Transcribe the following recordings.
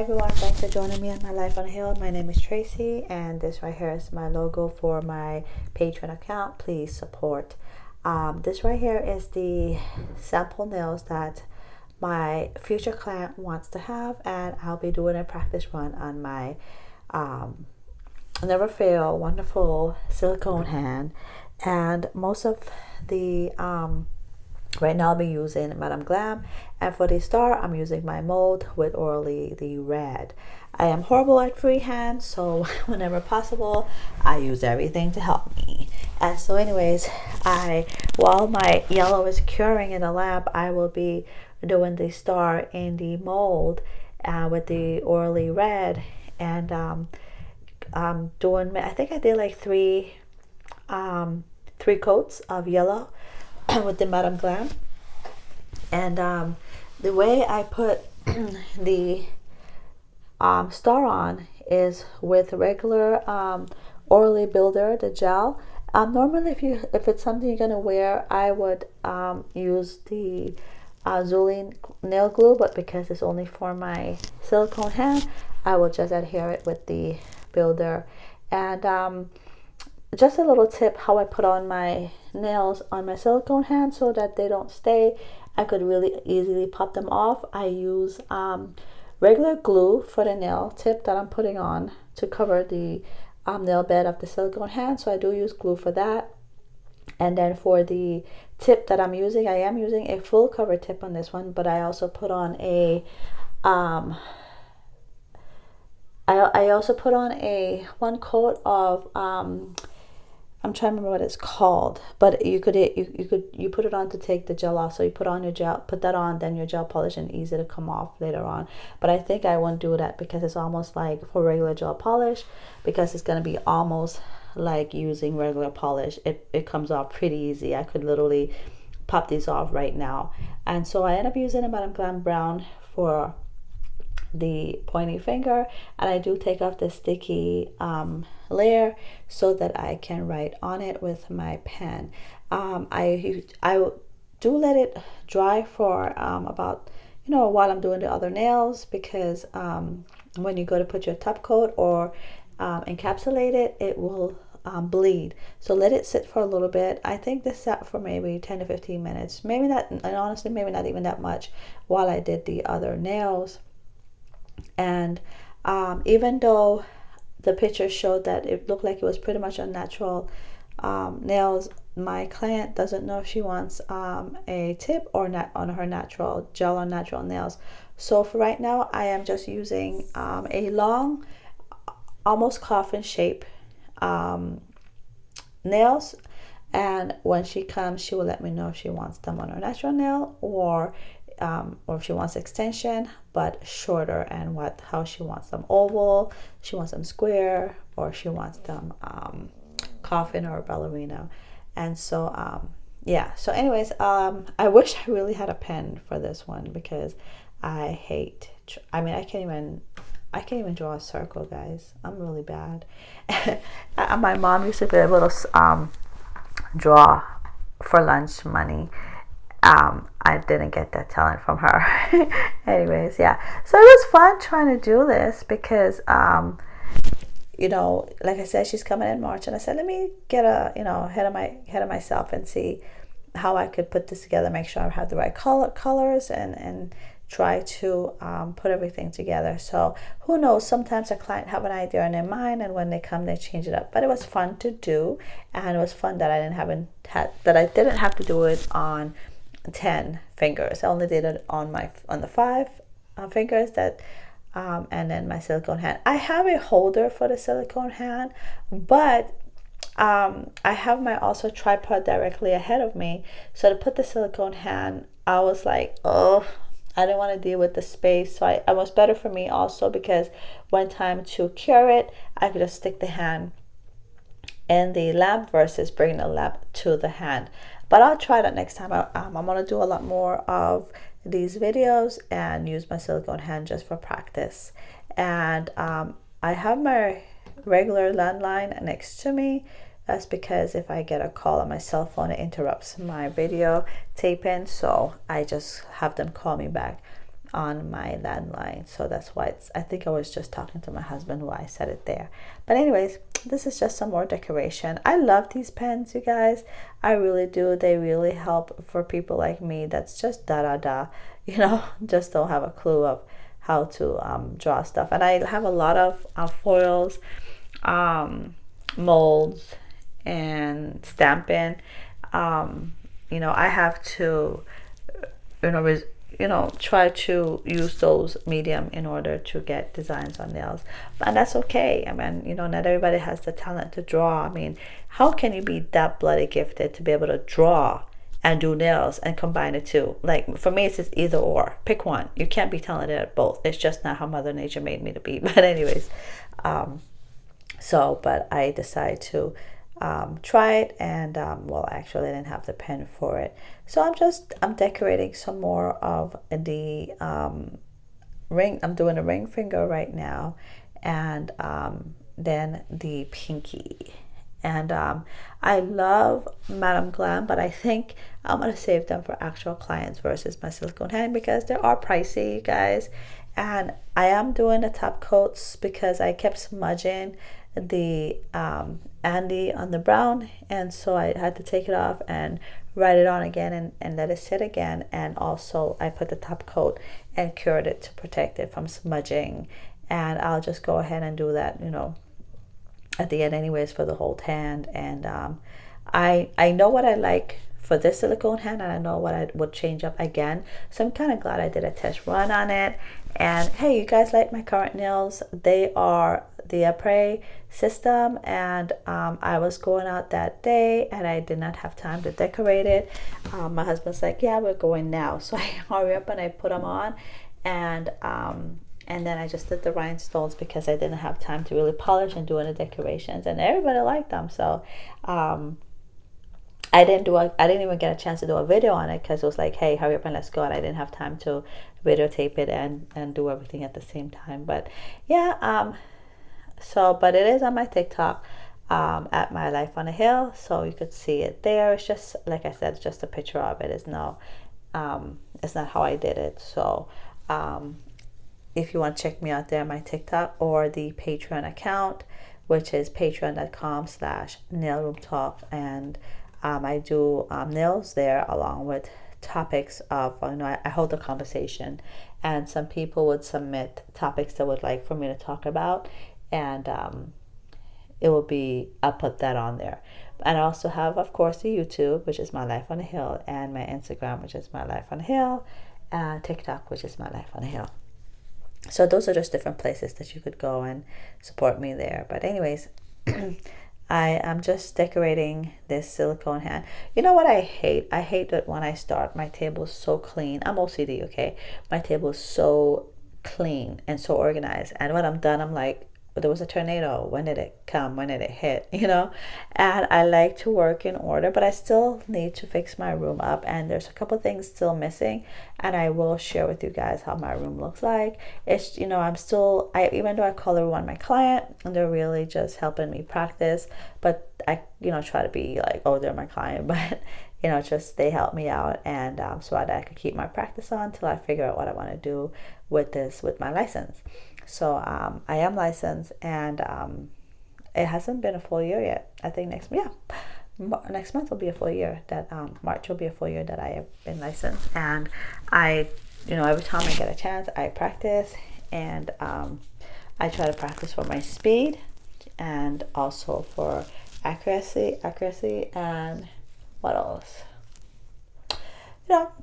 Everyone, thanks for joining me on my life on a hill. My name is Tracy, and this right here is my logo for my Patreon account. Please support. This right here is the sample nails that my future client wants to have, and I'll be doing a practice run on my never fail wonderful silicone hand. And most of the right now I'll be using Madame Glam, and for the star I'm using my mold with Orly the red. I am horrible at freehand, so whenever possible I use everything to help me. And so anyways, while my yellow is curing in the lab, I will be doing the star in the mold with the Orly red. And doing, I think I did like three coats of yellow with the Madame Glam. And the way I put the star on is with regular Orly Builder, the gel. Normally if it's something you're gonna wear, I would use the Zulene nail glue, but because it's only for my silicone hand, I will just adhere it with the Builder. And just a little tip how I put on my nails on my silicone hand so that they don't stay. I could really easily pop them off. I use regular glue for the nail tip that I'm putting on to cover the nail bed of the silicone hand, so I do use glue for that. And then for the tip that I'm using, I am using a full cover tip on this one, but I also put on a I also put on a one coat of I'm trying to remember what it's called, but you put it on to take the gel off. So you put on your gel, put that on, then your gel polish, and easy to come off later on. But I think I won't do that because it's almost like for regular gel polish, because it's going to be almost like using regular polish. It comes off pretty easy. I could literally pop these off right now. And so I end up using a Madame Glam brown for the pointy finger, and I do take off the sticky layer so that I can write on it with my pen. I do let it dry for about, while I'm doing the other nails, because when you go to put your top coat or encapsulate it, it will bleed. So let it sit for a little bit. I think this sat for maybe 10 to 15 minutes, maybe not, and honestly maybe not even that much, while I did the other nails. And even though the picture showed that it looked like it was pretty much unnatural nails, my client doesn't know if she wants a tip or not on her natural gel on natural nails. So for right now, I am just using a long, almost coffin shape nails. And when she comes, she will let me know if she wants them on her natural nail, or if she wants extension but shorter, and how she wants them: oval, she wants them square, or she wants them coffin or ballerina. And so yeah, so anyways, I wish I really had a pen for this one, because I can't even draw a circle, guys. I'm really bad. My mom used to be able to draw for lunch money. I didn't get that talent from her. Anyways, yeah, so it was fun trying to do this, because like I said, she's coming in March, and I said, let me get ahead of myself and see how I could put this together, make sure I have the right colors, and try to put everything together. So who knows, sometimes a client have an idea in their mind, and when they come, they change it up. But it was fun to do, and it was fun that I didn't have to do it on 10 fingers. I only did it on the 5 fingers that and then my silicone hand. I have a holder for the silicone hand, but I have my also tripod directly ahead of me. So to put the silicone hand, I was like, oh, I didn't want to deal with the space. So it was better for me also, because when time to cure it, I could just stick the hand in the lamp versus bringing the lamp to the hand. But I'll try that next time. I'm going to do a lot more of these videos and use my silicone hand just for practice. And I have my regular landline next to me. That's because if I get a call on my cell phone, it interrupts my video taping. So I just have them call me back. on my landline, so that's why I think I was just talking to my husband while I said it there. But anyways, this is just some more decoration. I love these pens, you guys. I really do. They really help for people like me that's just just don't have a clue of how to draw stuff. And I have a lot of foils, molds, and stamping. I have to try to use those medium in order to get designs on nails, and that's okay. I mean, not everybody has the talent to draw. I mean, how can you be that bloody gifted to be able to draw and do nails and combine the two? Like, for me, it's just either or. Pick one. You can't be talented at both. It's just not how Mother Nature made me to be. But anyways, but I decided to try it, and actually I didn't have the pen for it, so I'm decorating some more of the ring. I'm doing a ring finger right now, and then the pinky. And I love Madame Glam, but I think I'm gonna save them for actual clients versus my silicone hand, because they are pricey, you guys. And I am doing the top coats because I kept smudging the Andy on the brown, and so I had to take it off and write it on again and let it sit again. And also I put the top coat and cured it to protect it from smudging, and I'll just go ahead and do that at the end anyways for the whole hand. And I know what I like for this silicone hand, and I know what I would change up again, so I'm kind of glad I did a test run on it. And hey, you guys like my current nails? They are the Après system, and I was going out that day and I did not have time to decorate it. My husband's like, yeah, we're going now, so I hurry up and I put them on, and then I just did the rhinestones because I didn't have time to really polish and do any decorations, and everybody liked them. So I didn't even get a chance to do a video on it because it was like, hey, hurry up and let's go, and I didn't have time to videotape it and do everything at the same time. But yeah, but it is on my TikTok at My Life on a Hill, so you could see it there. It's just, like I said, it's just a picture of it. It's not how I did it. So if you want to check me out there, my TikTok or the Patreon account, which is patreon.com/nailroomtalk, and I do nails there along with topics of, I hold a conversation, and some people would submit topics they would like for me to talk about, and I'll put that on there. And I also have, of course, the YouTube, which is My Life on a Hill, and my Instagram, which is My Life on a Hill, and TikTok, which is My Life on a Hill. So those are just different places that you could go and support me there. But anyways, I am just decorating this silicone hand. You know what I hate? I hate that when I start, my table is so clean. I'm OCD, okay? My table is so clean and so organized. And when I'm done, I'm like, there was a tornado. When did it come? When did it hit? And I like to work in order, but I still need to fix my room up, and there's a couple things still missing, and I will share with you guys how my room looks like. It's, even though I call everyone my client and they're really just helping me practice, but I try to be like, oh, they're my client, but just they help me out, and so that I could keep my practice on till I figure out what I want to do with my license. So I am licensed, and it hasn't been a full year yet. I think next month will be a full year. That March will be a full year that I have been licensed, and I, every time I get a chance, I practice, and I try to practice for my speed, and also for accuracy, and what else?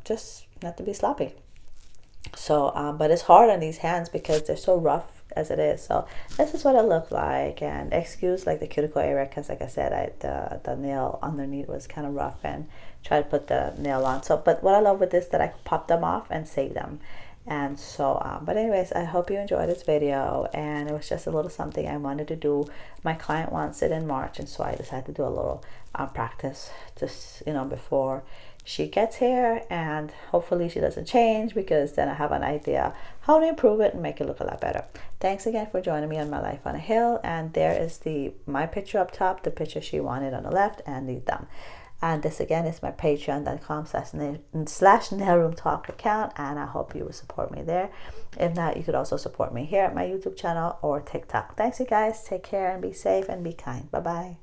Just not to be sloppy. So but it's hard on these hands because they're so rough as it is. So this is what it looked like, and excuse like the cuticle area, because like I said, the nail underneath was kind of rough, and try to put the nail on. So but what I love with this, that I can pop them off and save them. And so but anyways, I hope you enjoyed this video, and it was just a little something I wanted to do. My client wants it in March, and so I decided to do a little practice just before she gets here, and hopefully she doesn't change, because then I have an idea how to improve it and make it look a lot better. Thanks again for joining me on My Life on a Hill, and there is my picture up top, the picture she wanted on the left, and the thumb. And this again is my patreon.com/nailroomtalk account, and I hope you will support me there. If not, you could also support me here at my YouTube channel or TikTok. Thanks, you guys. Take care and be safe and be kind. Bye bye.